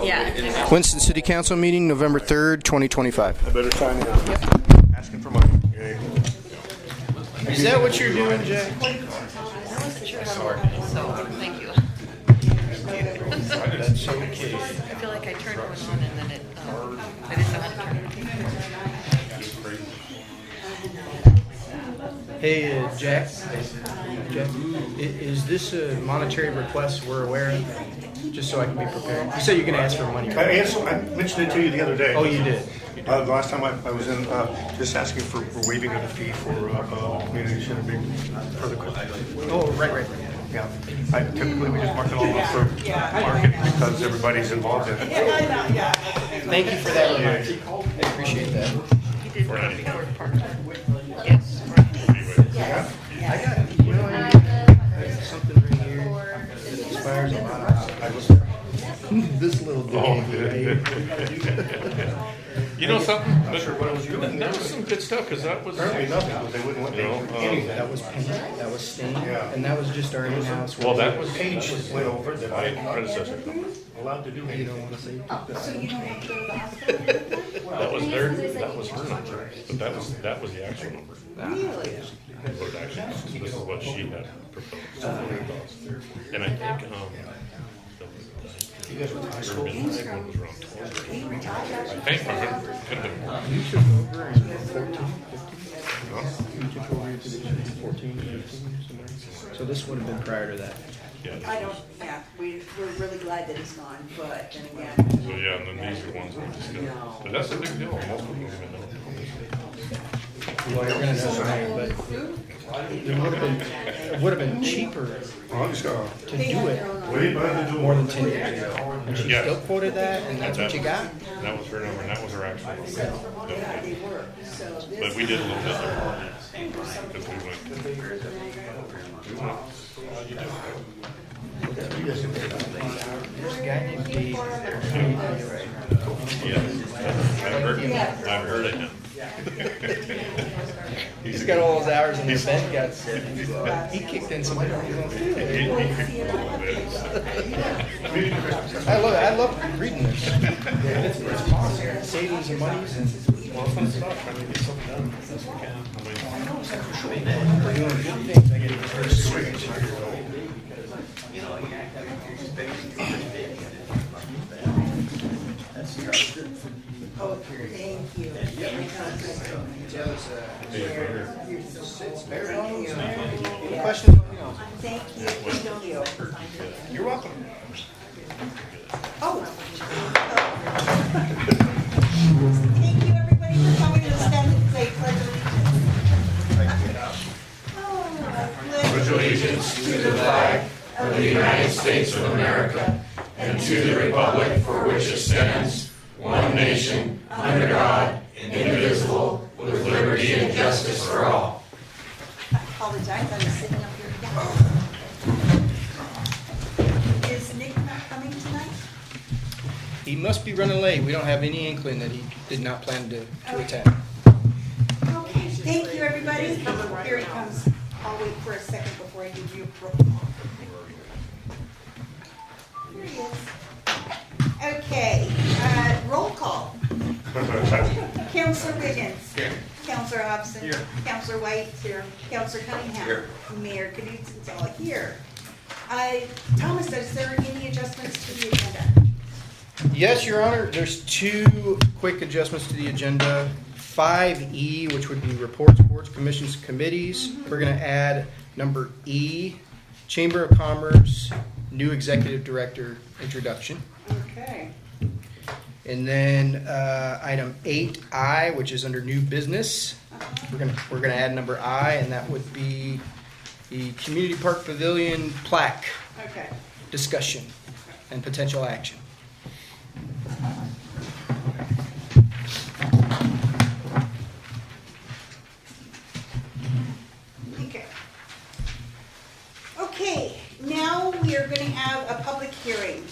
Yeah. Winston City Council meeting, November 3rd, 2025. I better sign in. Asking for money. Yay. Is that what you're doing, Jay? I wasn't sure how to work, so thank you. That's so cute. I feel like I turned one on and then I didn't know how to turn it. Hey, Jack. Jack, is this a monetary request we're aware of? Just so I can be prepared. You said you're going to ask for money. I mentioned it to you the other day. Oh, you did? The last time I was in, just asking for waiving of the fee for community center being further. Oh, right. Yeah. Typically, we just mark it all up for market because everybody's involved in it. Thank you for that reminder. I appreciate that. He did come before Parker. Yes. I got, you know, I have something right here that expires a lot. This little dude. Oh, you know something? That was some good stuff because that was. Apparently nothing, but they wouldn't let me do anything. That was paint, that was stain, Yeah. and that was just our in-house. Well, that was Page went over that my I'm predecessor. allowed to do You don't anything. want to say? That was her number, but that was the actual number. Really? Or actually, this is what she had proposed. And I think, You guys went to high the school? one was around 12. I think, could have been more. You took over in 14, 15? Huh? You took over your position in 14, 15, somewhere? So this would have been prior to that. Yeah. I don't, yeah, we're really glad that he's gone, but then again, So yeah, and then these are ones that we just got. But that's a big deal. Most people don't even know. Well, you're gonna know tonight, but it would have been cheaper Oh, I'm just gonna. to do it Wait, but I have to do more than 10 years ago. And she Yeah. still quoted that, and that's what you got? That was her number, and that was her actual number. they were, so But this, we did a little bit there. Because we went. There's a guy named Dave. Yeah. I've heard of him. He's got all those hours in the event guts. He kicked in some of his own too. I love reading this. It's awesome. Savings and monies and fun stuff. Trying to get something done. We're doing good things. I get it first swing. oh, thank you. Any questions? Thank you. You're welcome. Oh. Thank you, everybody, for coming to stand and say pledge allegiance. To the flag of the United States of America and to the republic for which it stands, one nation, under God, indivisible, with liberty and justice for all. I apologize, I was sitting up here. Is Nick not coming tonight? He must be running late. We don't have any inkling that he did not plan to attend. Okay, thank you, everybody. Here he comes. I'll wait for a second before I give you a roll call. Here he is. Okay, roll call. Counselor Wiggins. Here. Counselor Hobson. Here. Counselor White. Here. Counselor Cunningham. Here. Mayor Knudsen's all here. Thomas, is there any adjustments to the agenda? Yes, Your Honor, there's two quick adjustments to the agenda. 5E, which would be reports, boards, commissions, committees. We're going to add number E, Chamber of Commerce, new executive director introduction. Okay. And then item 8I, which is under new business. We're gonna add number I, and that would be the Community Park Pavilion plaque Okay. discussion and potential action. Okay. Okay, now we are going to have a public hearing.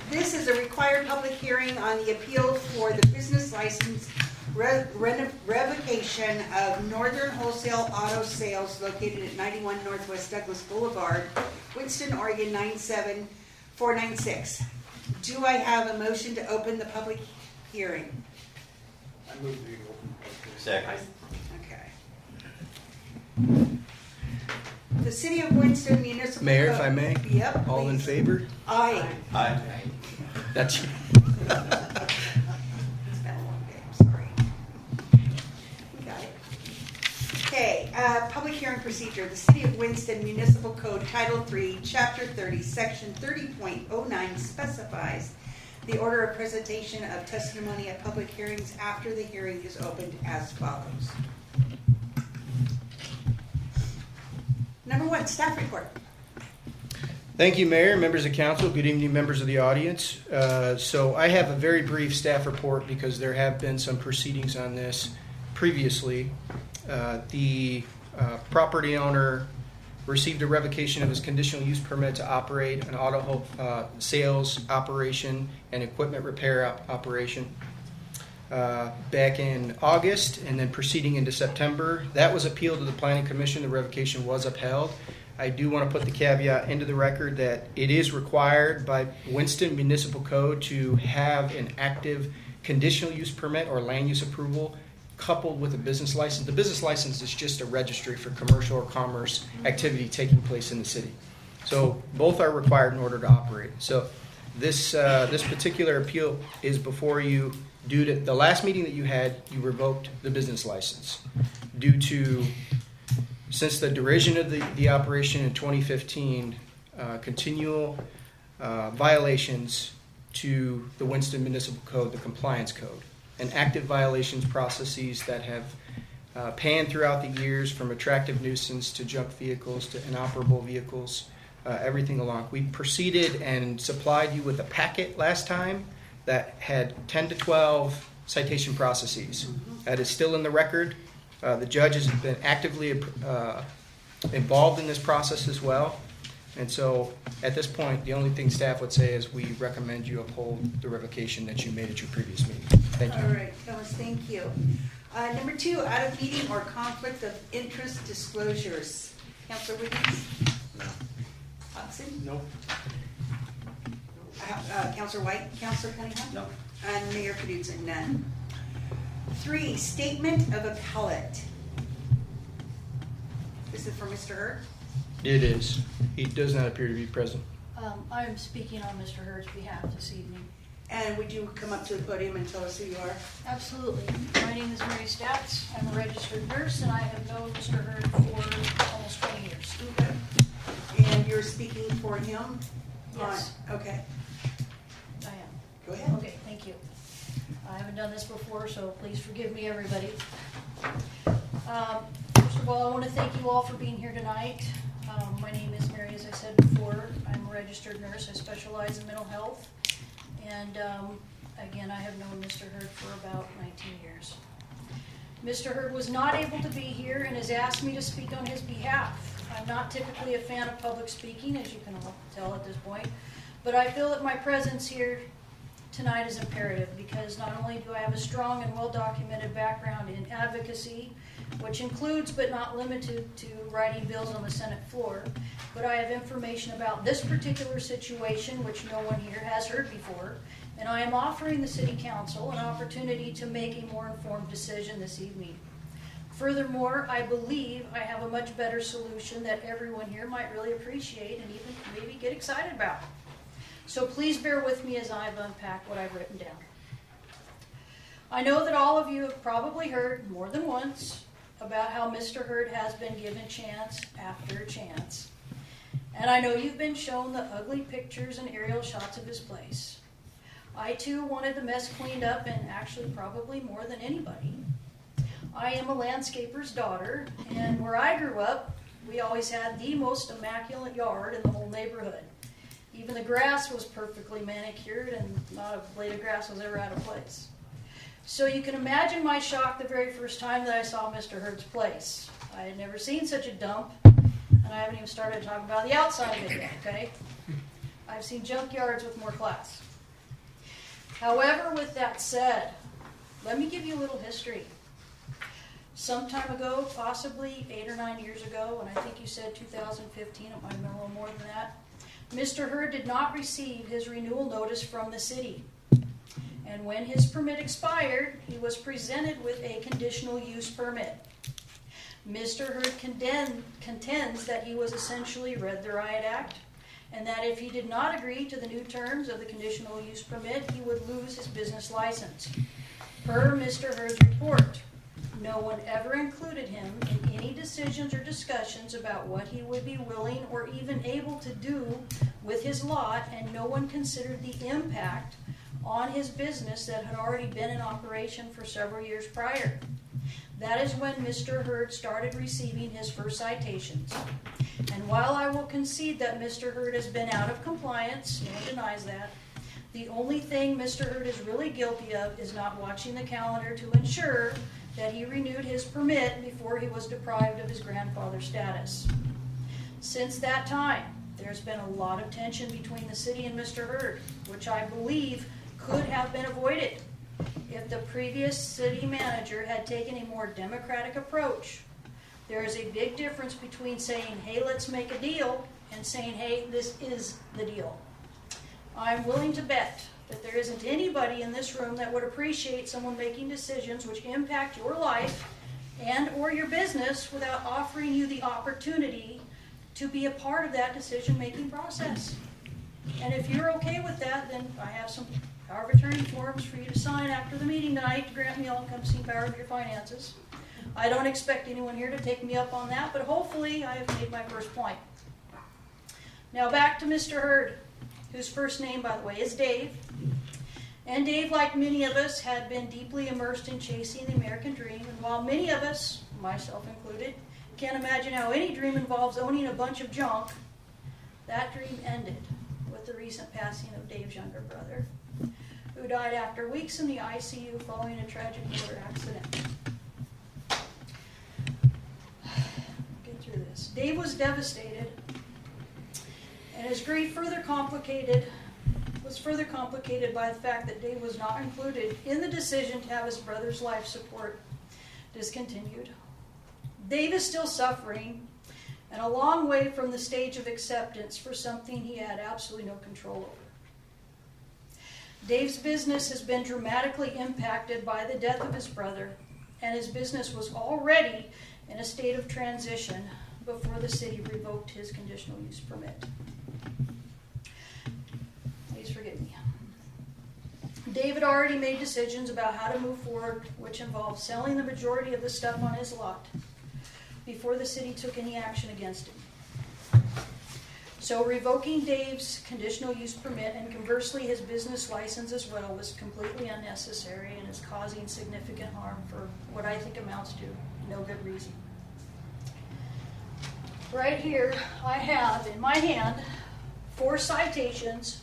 This is a required public hearing on the appeal for the business license revocation of Northern Wholesale Auto Sales located at 91 Northwest Douglas Boulevard, Winston, Oregon 97496. Do I have a motion to open the public hearing? Second. Okay. The City of Winston Municipal Mayor, Code- if I may? Yep. All in please. favor? Aye. Aye. That's, It's been a long day, I'm sorry. We got it. Okay, public hearing procedure. The City of Winston Municipal Code Title III, Chapter 30, Section 30.09 specifies the order of presentation of testimony at public hearings after the hearing is opened as follows. Number one, staff report. Thank you, Mayor, members of council. Good evening, members of the audience. So I have a very brief staff report because there have been some proceedings on this previously. The property owner received a revocation of his conditional use permit to operate an auto sales operation and equipment repair operation back in August, and then proceeding into September. That was appealed to the Planning Commission. The revocation was upheld. I do want to put the caveat into the record that it is required by Winston Municipal Code to have an active conditional use permit or land use approval coupled with a business license. The business license is just a registry for commercial or commerce activity taking place in the city. So both are required in order to operate. So this particular appeal is before you due to the last meeting that you had. You revoked the business license due to, since the duration of the operation in 2015, continual violations to the Winston Municipal Code, the compliance code, and active violations processes that have panned throughout the years, from attractive nuisance to junk vehicles to inoperable vehicles, everything along. We proceeded and supplied you with a packet last time that had 10 to 12 citation processes. That is still in the record. The judge has been actively involved in this process as well. And so at this point, the only thing staff would say is we recommend you uphold the revocation that you made at your previous meeting. Thank you. All right, Phyllis, thank you. Number two, out of meeting or conflict of interest disclosures. Counselor Wiggins? No. Hudson? No. Counselor White? Counselor Cunningham? No. And Mayor Knudsen, none. 3, statement of appellate. This is for Mr. Hurd. It is. He does not appear to be present. I am speaking on Mr. Hurd's behalf this evening. And would you come up to the podium and tell us who you are? Absolutely. My name is Mary Stats. I'm a registered nurse, and I have known Mr. Hurd for almost 20 years. Okay. And you're speaking for him? Yes. Okay, I am. go ahead. Okay, thank you. I haven't done this before, so please forgive me, everybody. First of all, I want to thank you all for being here tonight. My name is Mary, as I said before. I'm a registered nurse. I specialize in mental health. And again, I have known Mr. Hurd for about 19 years. Mr. Hurd was not able to be here and has asked me to speak on his behalf. I'm not typically a fan of public speaking, as you can all tell at this point, but I feel that my presence here tonight is imperative because not only do I have a strong and well-documented background in advocacy, which includes but not limited to writing bills on the Senate floor, but I have information about this particular situation which no one here has heard before, and I am offering the City Council an opportunity to make a more informed decision this evening. Furthermore, I believe I have a much better solution that everyone here might really appreciate and even maybe get excited about. So please bear with me as I've unpacked what I've written down. I know that all of you have probably heard more than once about how Mr. Hurd has been given chance after chance. And I know you've been shown the ugly pictures and aerial shots of his place. I too wanted the mess cleaned up, and actually probably more than anybody. I am a landscaper's daughter, and where I grew up, we always had the most immaculate yard in the whole neighborhood. Even the grass was perfectly manicured, and not a blade of grass was ever out of place. So you can imagine my shock the very first time that I saw Mr. Hurd's place. I had never seen such a dump, and I haven't even started talking about the outside of it yet, okay? I've seen junkyards with more class. However, with that said, Let me give you a little history. Some time ago, possibly 8 or 9 years ago, and I think you said 2015, it might have been a little more than that, Mr. Hurd did not receive his renewal notice from the city. And when his permit expired, he was presented with a conditional use permit. Mr. Hurd contends that he was essentially read the Riot Act, and that if he did not agree to the new terms of the conditional use permit, he would lose his business license. Per Mr. Hurd's report, no one ever included him in any decisions or discussions about what he would be willing or even able to do with his lot, and no one considered the impact on his business that had already been in operation for several years prior. That is when Mr. Hurd started receiving his first citations. And while I will concede that Mr. Hurd has been out of compliance, no one denies that, the only thing Mr. Hurd is really guilty of is not watching the calendar to ensure that he renewed his permit before he was deprived of his grandfather's status. Since that time, there's been a lot of tension between the city and Mr. Hurd, which I believe could have been avoided if the previous city manager had taken a more democratic approach. There is a big difference between saying, hey, let's make a deal, and saying, hey, this is the deal. I'm willing to bet that there isn't anybody in this room that would appreciate someone making decisions which impact your life and or your business without offering you the opportunity to be a part of that decision-making process. And if you're okay with that, then I have some power of attorney forms for you to sign after the meeting tonight to grant me all-encompassing power of your finances. I don't expect anyone here to take me up on that, but hopefully I have made my first point. Now back to Mr. Hurd, whose first name, by the way, is Dave. And Dave, like many of us, had been deeply immersed in chasing the American dream. And while many of us, myself included, can't imagine how any dream involves owning a bunch of junk, that dream ended with the recent passing of Dave's younger brother, who died after weeks in the ICU following a tragic motor accident. Get through this. Dave was devastated, and his grief was further complicated by the fact that Dave was not included in the decision to have his brother's life support discontinued. Dave is still suffering, and a long way from the stage of acceptance for something he had absolutely no control over. Dave's business has been dramatically impacted by the death of his brother, and his business was already in a state of transition before the city revoked his conditional use permit. Please forgive me. David already made decisions about how to move forward, which involved selling the majority of the stuff on his lot before the city took any action against him. So revoking Dave's conditional use permit, and conversely his business license as well, was completely unnecessary and is causing significant harm for what I think amounts to no good reason. Right here I have in my hand 4 citations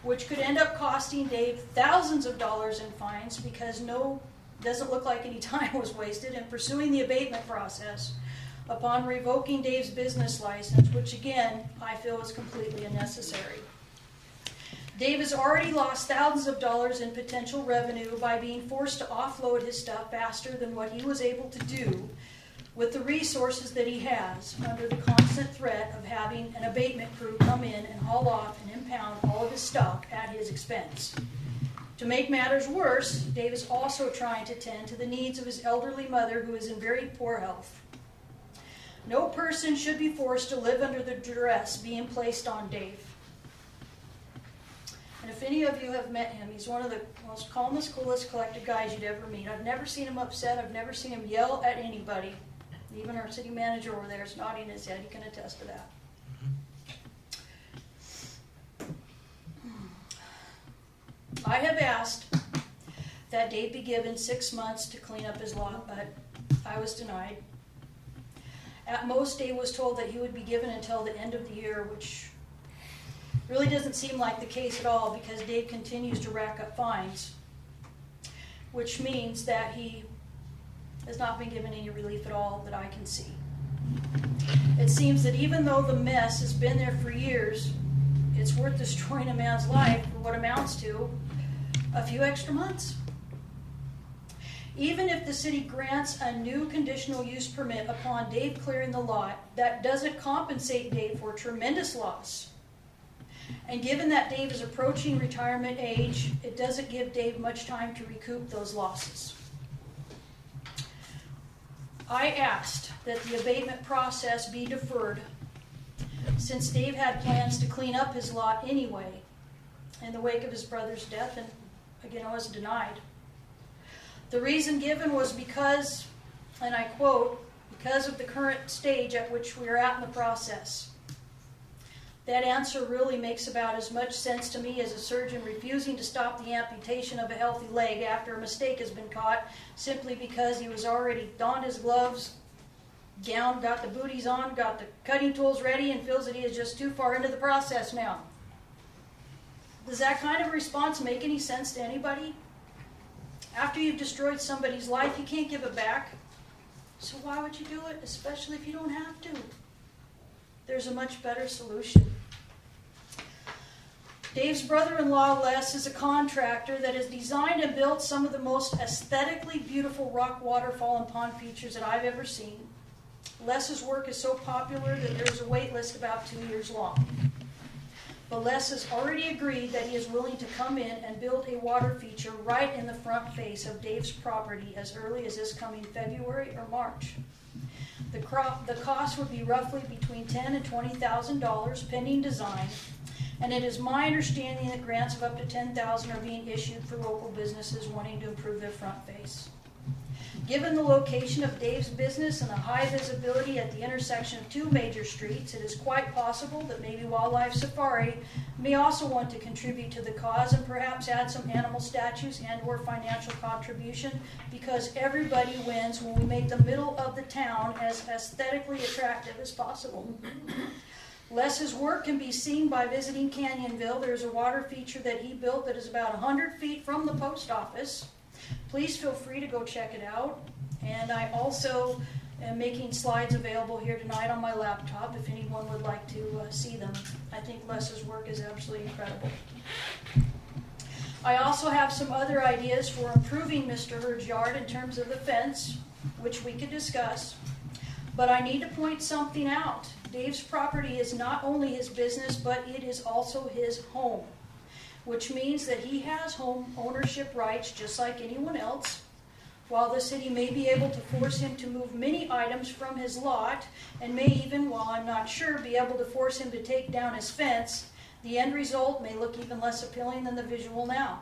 which could end up costing Dave thousands of dollars in fines because doesn't look like any time was wasted in pursuing the abatement process upon revoking Dave's business license, which again, I feel is completely unnecessary. Dave has already lost thousands of dollars in potential revenue by being forced to offload his stuff faster than what he was able to do with the resources that he has, under the constant threat of having an abatement crew come in and haul off and impound all of his stock at his expense. To make matters worse, Dave is also trying to tend to the needs of his elderly mother, who is in very poor health. No person should be forced to live under the duress being placed on Dave. And if any of you have met him, he's one of the most calmest, coolest, collected guys you'd ever meet. I've never seen him upset. I've never seen him yell at anybody. Even our city manager over there is nodding his head. He can attest to that. I have asked that Dave be given 6 months to clean up his lot, but I was denied. At most, Dave was told that he would be given until the end of the year, which really doesn't seem like the case at all, because Dave continues to rack up fines, which means that he has not been given any relief at all that I can see. It seems that even though the mess has been there for years, it's worth destroying a man's life for what amounts to a few extra months. Even if the city grants a new conditional use permit upon Dave clearing the lot, that doesn't compensate Dave for tremendous loss. And given that Dave is approaching retirement age, it doesn't give Dave much time to recoup those losses. I asked that the abatement process be deferred since Dave had plans to clean up his lot anyway in the wake of his brother's death, and again, I was denied. The reason given was because, and I quote, because of the current stage at which we are at in the process. That answer really makes about as much sense to me as a surgeon refusing to stop the amputation of a healthy leg after a mistake has been caught simply because he was already donned his gloves, gown, got the booties on, got the cutting tools ready, and feels that he is just too far into the process now. Does that kind of response make any sense to anybody? After you've destroyed somebody's life, you can't give it back. So why would you do it, especially if you don't have to? There's a much better solution. Dave's brother-in-law, Les, is a contractor that has designed and built some of the most aesthetically beautiful rock waterfall and pond features that I've ever seen. Les's work is so popular that there's a wait list about 2 years long. But Les has already agreed that he is willing to come in and build a water feature right in the front face of Dave's property as early as this coming February or March. The cost would be roughly between $10,000 and $20,000 pending design, and it is my understanding that grants of up to $10,000 are being issued for local businesses wanting to improve their front face. Given the location of Dave's business and the high visibility at the intersection of 2 major streets, it is quite possible that maybe Wildlife Safari may also want to contribute to the cause and perhaps add some animal statues and or financial contribution, because everybody wins when we make the middle of the town as aesthetically attractive as possible. Les's work can be seen by visiting Canyonville. There's a water feature that he built that is about 100 feet from the post office. Please feel free to go check it out. And I also am making slides available here tonight on my laptop if anyone would like to see them. I think Les's work is absolutely incredible. I also have some other ideas for improving Mr. Hurd's yard in terms of the fence, which we could discuss. But I need to point something out. Dave's property is not only his business, but it is also his home, which means that he has home ownership rights just like anyone else. While the city may be able to force him to move many items from his lot, and may even, while I'm not sure, be able to force him to take down his fence, the end result may look even less appealing than the visual now.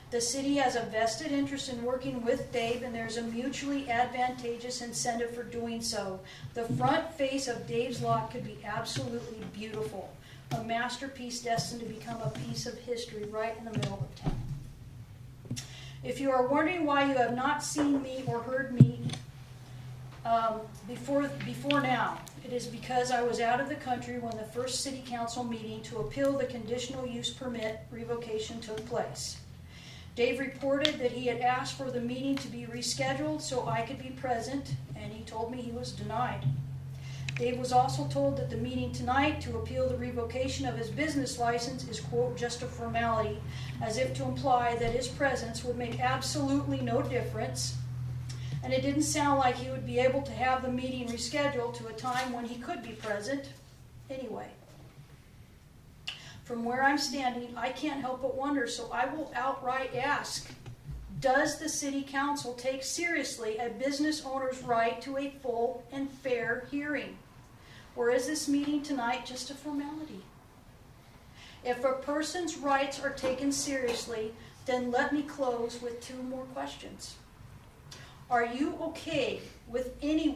The city has a vested interest in working with Dave, and there's a mutually advantageous incentive for doing so. The front face of Dave's lot could be absolutely beautiful. A masterpiece destined to become a piece of history right in the middle of town. If you are wondering why you have not seen me or heard me before now, it is because I was out of the country when the first city council meeting to appeal the conditional use permit revocation took place. Dave reported that he had asked for the meeting to be rescheduled so I could be present, and he told me he was denied. Dave was also told that the meeting tonight to appeal the revocation of his business license is, quote, just a formality, as if to imply that his presence would make absolutely no difference. And it didn't sound like he would be able to have the meeting rescheduled to a time when he could be present anyway. From where I'm standing, I can't help but wonder, so I will outright ask, does the city council take seriously a business owner's right to a full and fair hearing? Or is this meeting tonight just a formality? If a person's rights are taken seriously, then let me close with 2 more questions. Are you okay with anyone